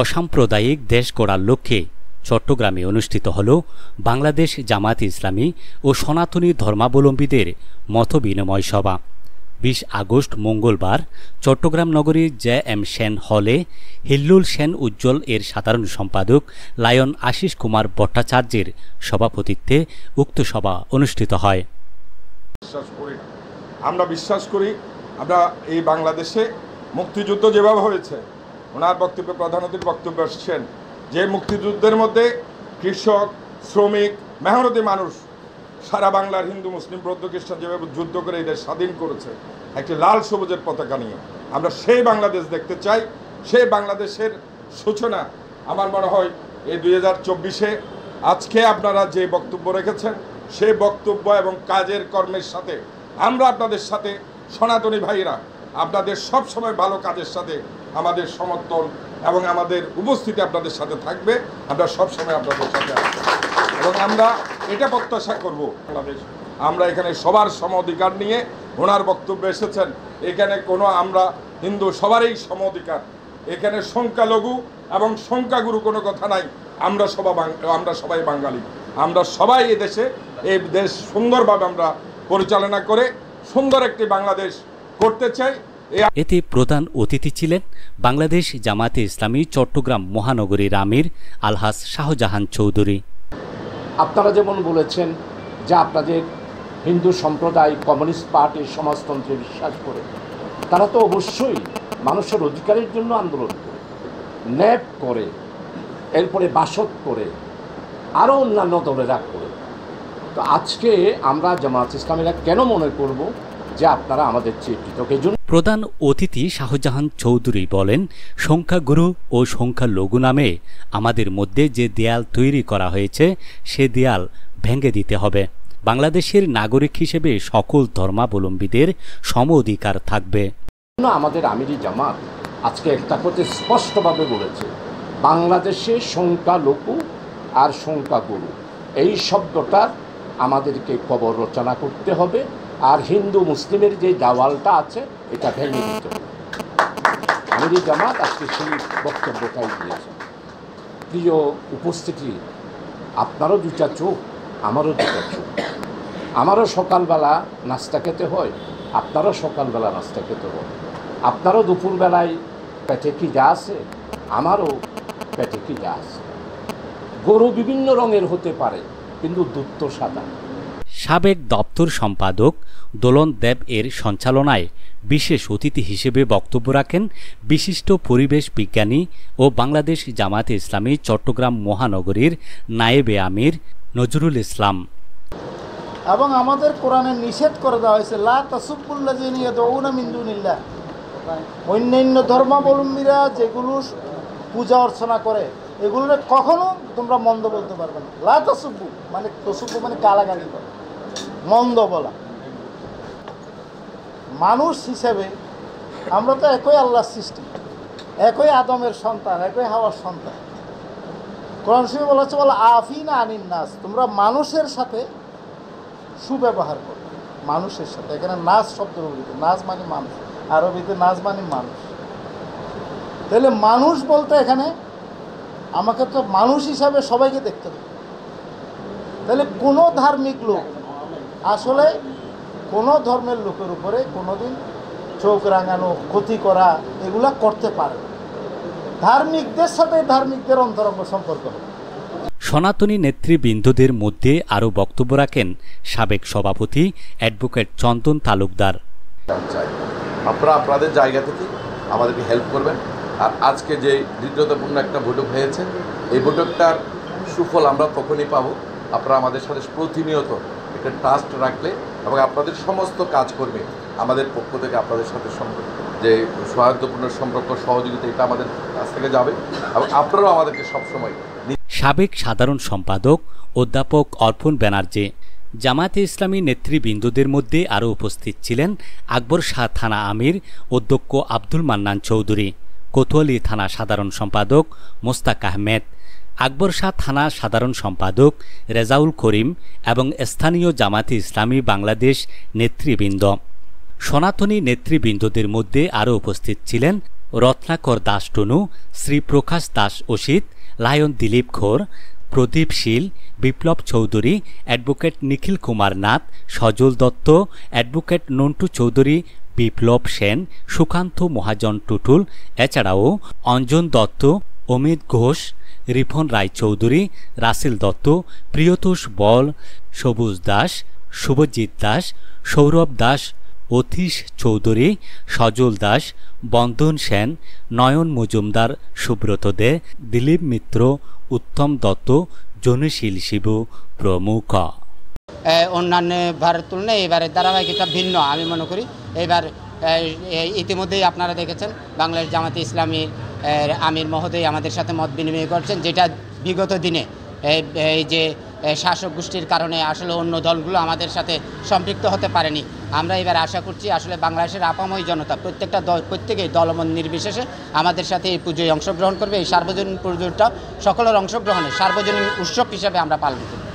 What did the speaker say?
অসাম্প্রদায়িক দেশ গড়ার লক্ষ্যে চট্টগ্রামে অনুষ্ঠিত হল বাংলাদেশ জামায়াতে ইসলামী ও সনাতনী ধর্মাবলম্বীদের মতবিনিময় সভা। 20 আগস্ট মঙ্গলবার চট্টগ্রাম নগরীর জে.এম. সেন হলে হিল্লুল সেন উজ্জ্বল এর সাধারণ সম্পাদক লায়ন আশিস কুমার ভট্টাচার্যের সভাপতিত্বে উক্ত সভা অনুষ্ঠিত হয়। আমরা বিশ্বাস করি আমরা এই বাংলাদেশে মুক্তিযুদ্ধ যেভাবে হয়েছে, ওনার বক্তব্যে প্রধানমন্ত্রীর বক্তব্য আসছেন যে মুক্তিযুদ্ধের মধ্যে কৃষক, শ্রমিক, মেহনতি মানুষ সারা বাংলার হিন্দু, মুসলিম, বৌদ্ধ, খ্রিস্টান যেভাবে যুদ্ধ করে এদের স্বাধীন করেছে একটি লাল সবুজের পতাকা নিয়ে, আমরা সেই বাংলাদেশ দেখতে চাই। সেই বাংলাদেশের সূচনা আমার মনে হয় এই 2024-এ আজকে আপনারা যে বক্তব্য রেখেছেন সেই বক্তব্য এবং কাজের কর্মের সাথে আমরা আপনাদের সাথে সনাতনী ভাইরা আপনাদের সব সময় ভালো কাজের সাথে আমাদের সমর্থন এবং আমাদের উপস্থিতি আপনাদের সাথে থাকবে। আমরা সব সময় আপনাদের সাথে আছি এবং আমরা এটা প্রত্যাশা করব বাংলাদেশ আমরা এখানে সবার সম অধিকার নিয়ে ওনার বক্তব্যে এসেছেন। এখানে কোনো আমরা হিন্দু সবারই সম অধিকার, এখানে সংখ্যালঘু এবং সংখ্যাগুরু কোনো কথা নাই। আমরা সবাই বাঙালি, আমরা সবাই এই দেশ সুন্দরভাবে আমরা পরিচালনা করে সুন্দর একটি বাংলাদেশ করতে চাই। এতে প্রধান অতিথি ছিলেন বাংলাদেশ জামায়াতে ইসলামী চট্টগ্রাম মহানগরীর আমির আলহাজ শাহজাহান চৌধুরী। আপনারা যেমন বলেছেন যে আপনাদের হিন্দু সম্প্রদায় কমিউনিস্ট পার্টির সমাজতন্ত্রে বিশ্বাস করে, তারা তো অবশ্যই মানুষের অধিকারের জন্য আন্দোলন করে, ন্যাপ করে, এরপরে বাসদ করে, আরও অন্যান্য দলেরা করে। তো আজকে আমরা জামায়াত ইসলামীরা কেন মনে করব যে আপনারা আমাদের চেয়ে কৃতজ্ঞ? প্রধান অতিথি শাহজাহান চৌধুরী বলেন, সংখ্যাগুরু ও সংখ্যালঘু নামে আমাদের মধ্যে যে দেয়াল তৈরি করা হয়েছে সে দেয়াল ভেঙে দিতে হবে। বাংলাদেশের নাগরিক হিসেবে সকল ধর্মাবলম্বীদের সম অধিকার থাকবে। আমাদের আমিরি জামাত আজকে একটা কথা স্পষ্টভাবে বলেছে, বাংলাদেশে সংখ্যালঘু আর সংখ্যাগুরু এই শব্দটার আমাদেরকে কবর রচনা করতে হবে, আর হিন্দু মুসলিমের যে দেওয়ালটা আছে এটা ভেঙে দিতে হবে। আমিরি জামাত আজকে সেই বক্তব্যটাই দিয়েছে। প্রিয় উপস্থিতি, আপনারও দুটা চোখ, আমারও দুটা চোখ। আমারও সকালবেলা নাস্তা খেতে হয়, আপনারও সকালবেলা নাস্তা খেতে হয়। আপনারও দুপুরবেলায় পেটে কি যা আছে, আমারও পেটে কি যা আছে। গরু বিভিন্ন রঙের হতে পারে, কিন্তু দুধ তো সাদা। সাবেক দপ্তর সম্পাদক দোলন দেব এর সঞ্চালনায় বিশেষ অতিথি হিসেবে বক্তব্য রাখেন বিশিষ্ট পরিবেশ বিজ্ঞানী ও বাংলাদেশ জামায়াতে ইসলামী চট্টগ্রাম মহানগরীর নায়েবে আমির নজরুল ইসলাম। এবং আমাদের কোরআনে নিষেধ করে দেওয়া হয়েছে, লা তাসুব্বুল্লাযিনা ইয়াদউনা মিন দুনিল্লাহ, অন্যান্য ধর্মাবলম্বীরা যেগুলো পূজা অর্চনা করে এগুলো কখনো তোমরা মন্দ বলতে পারবে না। লা তাসুব্বু মানে তসুব্বু মানে গালাগালি করে, মন্দ বলা। মানুষ হিসেবে আমরা তো একই আল্লাহর সৃষ্টি, একই আদমের সন্তান, একই হাওয়ার সন্তান। কোরআন শরীফে বলা হচ্ছে, বলা আফিনা আনিন নাস, তোমরা মানুষের সাথে সুব্যবহার করো। মানুষের সাথে, এখানে নাস শব্দ ব্যবহৃত, নাস মানে মানুষ, আরবিতে নাস মানে মানুষ। তাহলে মানুষ বলতে এখানে আমাকে তো মানুষ হিসাবে সবাইকে দেখতে হবে। তাহলে কোনো ধার্মিক লোক আসলে কোনো ধর্মের লোকের উপরে কোনোদিন চোখ রাঙানো, ক্ষতি করা এগুলা করতে পারে না। ধার্মিকদের সাথে ধার্মিকদের অন্তরঙ্গ সম্পর্ক হবে। সনাতনী নেতৃবৃন্দদের মধ্যে আরও বক্তব্য রাখেন সাবেক সভাপতি অ্যাডভোকেট চন্দন তালুকদার। আপনারা আপনাদের জায়গা থেকে আমাদেরকে হেল্প করবেন। আর আজকে যে দৃঢ়তাপূর্ণ একটা বৈঠক হয়েছে, এই বৈঠকটার সুফল আমরা তখনই পাবো আপনারা আমাদের সাথে প্রতিনিয়ত একটা ট্রাস্ট রাখলে এবং আপনাদের সমস্ত কাজকর্মে আমাদের পক্ষ থেকে আপনাদের সাথে যে সহায়তাপূর্ণ সম্পর্ক, সহযোগিতা এটা আমাদের কাছ থেকে যাবে এবং আপনারাও আমাদেরকে সবসময়। সাবেক সাধারণ সম্পাদক অধ্যাপক অর্পণ ব্যানার্জি, জামায়াতে ইসলামী নেতৃবৃন্দদের মধ্যে আরও উপস্থিত ছিলেন আকবর শাহ থানা আমির অধ্যক্ষ আব্দুল মান্নান চৌধুরী, কোতোয়ালি থানা সাধারণ সম্পাদক মোস্তাক আহমেদ, আকবর শাহ থানা সাধারণ সম্পাদক রেজাউল করিম এবং স্থানীয় জামায়াতে ইসলামী বাংলাদেশ নেতৃবৃন্দ। সনাতনী নেতৃবৃন্দদের মধ্যে আরও উপস্থিত ছিলেন রত্নাকর দাস টুনু, শ্রী প্রকাশ দাস অসিত, লায়ন দিলীপ ঘোর, প্রদীপ শীল, বিপ্লব চৌধুরী, অ্যাডভোকেট নিখিল কুমার নাথ, সজল দত্ত, অ্যাডভোকেট নন্টু চৌধুরী, বিপ্লব সেন, সুকান্ত মহাজন টুটুল, এছাড়াও অঞ্জন দত্ত, অমিত ঘোষ, রিফন রায় চৌধুরী, রাসেল দত্ত, প্রিয়তোষ বল, সবুজ দাস, শুভজিৎ দাস, সৌরভ দাস, অতীশ চৌধুরী, সজল দাস, বন্দন সেন, নয়ন মজুমদার, সুব্রত দে, দিলীপ মিত্র, উত্তম দত্ত, জনশীল শিবু প্রমুখ। অন্যান্য ভারের তুলনায় এবারের ধারাবাহিকতা ভিন্ন আমি মনে করি। এবার ইতিমধ্যেই আপনারা দেখেছেন বাংলাদেশ জামাতে ইসলামী আমির মহোদয় আমাদের সাথে মত বিনিময় করছেন, যেটা বিগত দিনে এই যে শাসক গোষ্ঠীর কারণে আসলে অন্য দলগুলো আমাদের সাথে সম্পৃক্ত হতে পারেনি। আমরা এবার আশা করছি আসলে বাংলাদেশের আপাময় জনতা প্রত্যেকেই দলমত নির্বিশেষে আমাদের সাথে এই পুজোয় অংশগ্রহণ করবে। এই সার্বজনীন পুজোটা সকলের অংশগ্রহণে সার্বজনীন উৎসব হিসাবে আমরা পালন করব।